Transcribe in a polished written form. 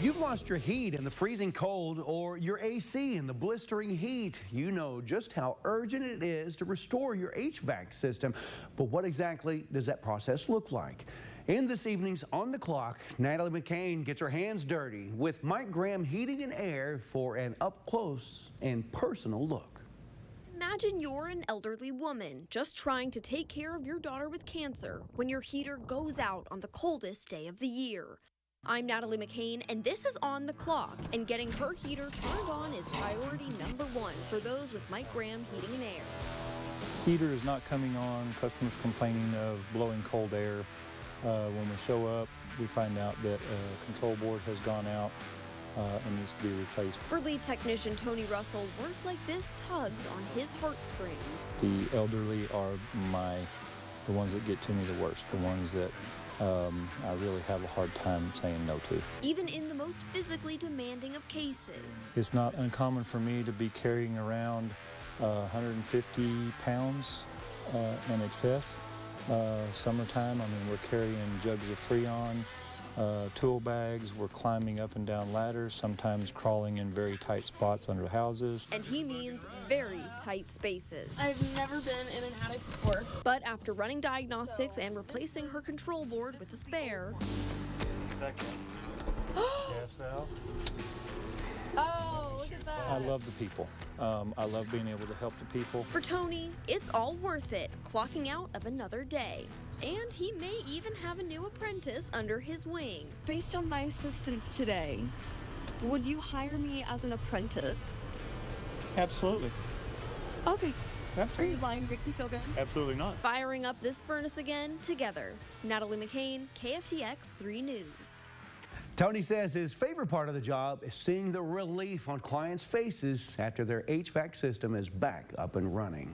If you've lost your heat in the freezing cold or your AC in the blistering heat, you know just how urgent it is to restore your HVAC system. But what exactly does that process look like? In this evening's On the Clock, Natalie McCain gets her hands dirty with Mike Graham Heating and Air for an up-close and personal look. Imagine you're an elderly woman just trying to take care of your daughter with cancer when your heater goes out on the coldest day of the year. I'm Natalie McCain, and this is On the Clock, and getting her heater turned on is priority number one for those with Mike Graham Heating and Air. Heater is not coming on. Customers complaining of blowing cold air. When we show up, we find out that a control board has gone out and needs to be replaced. For lead technician Tony Russell, work like this tugs on his heartstrings. The elderly are the ones that get to me the worst, the ones that I really have a hard time saying no to. Even in the most physically demanding of cases. It's not uncommon for me to be carrying around 150 pounds in excess. Summertime, I mean, we're carrying jugs of Freon, tool bags, we're climbing up and down ladders, sometimes crawling in very tight spots under houses. And he means very tight spaces. I've never been in an attic before. But after running diagnostics and replacing her control board with a spare... Second gas valve. Oh, look at that. I love the people. I love being able to help the people. For Tony, it's all worth it, clocking out of another day. And he may even have a new apprentice under his wing. Based on my assistance today, would you hire me as an apprentice? Absolutely. Okay. Are Absolutely. you lying, Vicky, so good? Absolutely not. Firing up this furnace again together. Natalie McCain, KFTX 3 News. Tony says his favorite part of the job is seeing the relief on clients' faces after their HVAC system is back up and running.